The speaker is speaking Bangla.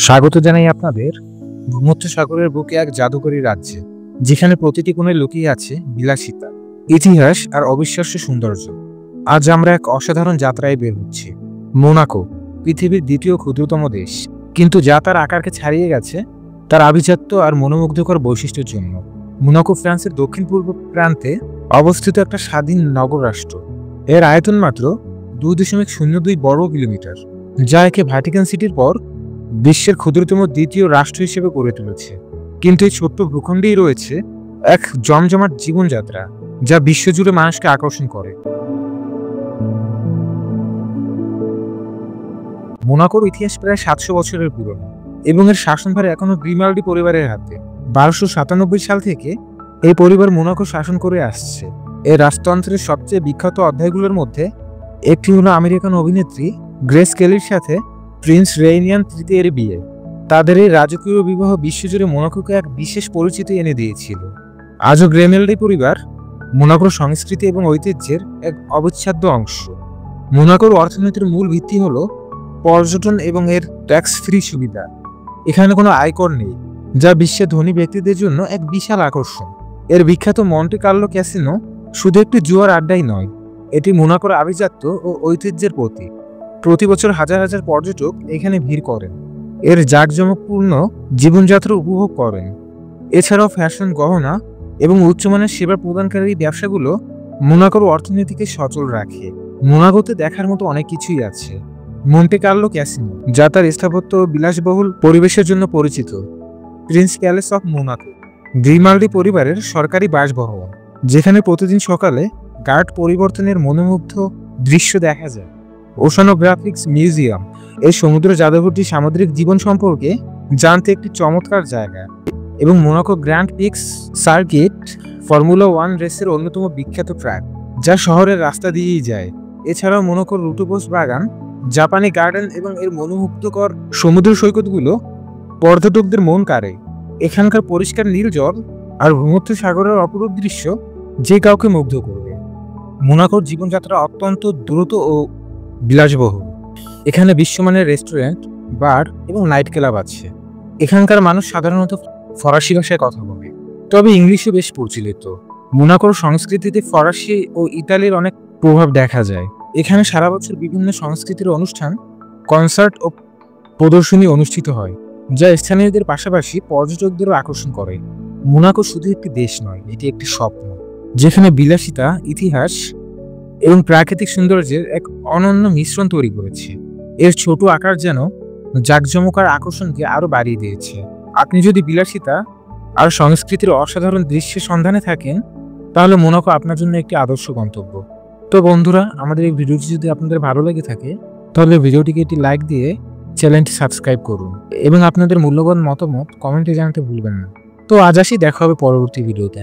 স্বাগত জানাই আপনাদের ভূমধ্যসাগরের বুকে এক জাদুকরী রাজ্যে, যেখানে প্রতিটি কোণে লুকিয়ে আছে বিলাসিতা, ইতিহাস আর অবিশ্বাস্য সৌন্দর্য। আজ আমরা এক অসাধারণ যাত্রায় বের হচ্ছি। মোনাকো পৃথিবীর দ্বিতীয় ক্ষুদ্রতম দেশ, কিন্তু যা তার আকারকে ছাড়িয়ে গেছে তার আভিজাত্য আর মনোমুগ্ধকর বৈশিষ্ট্যের জন্য। মোনাকো ফ্রান্সের দক্ষিণ পূর্ব প্রান্তে অবস্থিত একটা স্বাধীন নগর রাষ্ট্র। এর আয়তন মাত্র 2.02 বর্গ কিলোমিটার, যা একে ভ্যাটিকান সিটির পর বিশ্বের ক্ষুদ্রতম দ্বিতীয় রাষ্ট্র হিসেবে গড়ে তুলেছে। কিন্তু এই ছোট্ট ভূখণ্ডেই রয়েছে এক জমজমাট জীবনযাত্রা, যা বিশ্বজুড়ে মানুষকে আকর্ষণ করে। মোনাকোর ইতিহাস প্রায় 700 বছরের পুরনো এবং এর শাসনভার এখনো গ্রিমাল্ডি পরিবারের হাতে। 1297 সাল থেকে এই পরিবার মোনাকো শাসন করে আসছে। এই রাজতন্ত্রের সবচেয়ে বিখ্যাত অধ্যায়গুলোর মধ্যে একটি হলো আমেরিকান অভিনেত্রী গ্রেস কেলির সাথে প্রিন্স রেইনিয়ান তৃতীয়ের বিয়ে। তাদের এই রাজকীয় বিবাহ বিশ্বজুড়ে মোনাকোকে এক বিশেষ পরিচিতি এনে দিয়েছিল। আজও গ্রেমেলডি পরিবার মোনাকোর সংস্কৃতি এবং ঐতিহ্যের এক অবিচ্ছেদ্য অংশ। মোনাকোর অর্থনীতির মূল ভিত্তি হলো পর্যটন এবং এর ট্যাক্স ফ্রি সুবিধা। এখানে কোনো আয়কর নেই, যা বিশ্বের ধনী ব্যক্তিদের জন্য এক বিশাল আকর্ষণ। এর বিখ্যাত মন্টে কার্লো ক্যাসিনো শুধু একটি জুয়ার আড্ডাই নয়, এটি মোনাকোর আভিজাত্য ও ঐতিহ্যের প্রতীক। প্রতি বছর হাজার হাজার পর্যটক এখানে ভিড় করেন, এর জাঁকজমকপূর্ণ জীবনযাত্রা উপভোগ করেন। এছাড়াও ফ্যাশন, গহনা এবং উচ্চমানের সেবা প্রদানকারী ব্যবসাগুলো মোনাকোর অর্থনীতিকে সচল রাখে। মোনাকোতে দেখার মতো অনেক কিছুই আছে। মন্টে কার্লো ক্যাসিনো, যা তার স্থাপত্য ও বিলাসবহুল পরিবেশের জন্য পরিচিত। প্রিন্স প্যালেস অফ মোনাকো, গ্রিমাল্ডি পরিবারের সরকারি বাসভবন, যেখানে প্রতিদিন সকালে গার্ড পরিবর্তনের মনোমুগ্ধ দৃশ্য দেখা যায়। ওশানোগ্রাফিক্স মিউজিয়াম, এই সমুদ্র জাদুঘরটি সামুদ্রিক জীবন সম্পর্কে জানতে একটি চমৎকার জায়গা। এবং Monaco grand pix circuit, formula 1 রেসের অন্যতম বিখ্যাত ট্র্যাক, যা শহরের রাস্তা দিয়েই যায়। এছাড়াও মোনাকোর রুটোবোস বাগান, জাপানি গার্ডেন এবং এর মনোমুগ্ধকর সমুদ্র সৈকতগুলো পর্যটকদের মন কাড়ে। এখানকার পরিষ্কার নীল জল আর ভূমধ্যসাগরের অপরূপ দৃশ্য যে কাউকে মুগ্ধ করবে। মোনাকোর জীবনযাত্রা অত্যন্ত দ্রুত ও বিলাসবহুল। এখানে বিশ্বমানের রেস্টুরেন্ট, বার এবং নাইট ক্লাব আছে। এখানকার মানুষ সাধারণত ফরাসি ভাষায় কথা বলে, তবে ইংলিশও বেশ প্রচলিত। মোনাকোর সংস্কৃতিতে ফরাসি ও ইতালির অনেক প্রভাব দেখা যায়। এখানে সারা বছর বিভিন্ন সংস্কৃতির অনুষ্ঠান, কনসার্ট ও প্রদর্শনী অনুষ্ঠিত হয়, যা স্থানীয়দের পাশাপাশি পর্যটকদেরও আকর্ষণ করে। মোনাকো শুধু একটি দেশ নয়, এটি একটি স্বপ্ন, যেখানে বিলাসিতা, ইতিহাস এবং প্রাকৃতিক সৌন্দর্যের এক অনন্য মিশ্রণ তৈরি করেছে। এর ছোট আকার যেন জাঁকজমকার আকর্ষণকে আরো বাড়িয়ে দিয়েছে। আপনি যদি বিলাসিতা আর সংস্কৃতির অসাধারণ দৃশ্যের সন্ধানে থাকেন, তাহলে মোনাকো আপনার জন্য একটি আদর্শ গন্তব্য। তো বন্ধুরা, আমাদের এই ভিডিওটি যদি আপনাদের ভালো লেগে থাকে, তাহলে ভিডিওটিকে একটি লাইক দিয়ে চ্যানেলটি সাবস্ক্রাইব করুন এবং আপনাদের মূল্যবান মতামত কমেন্টে জানাতে ভুলবেন না। তো আজ আসি, দেখা হবে পরবর্তী ভিডিওতে।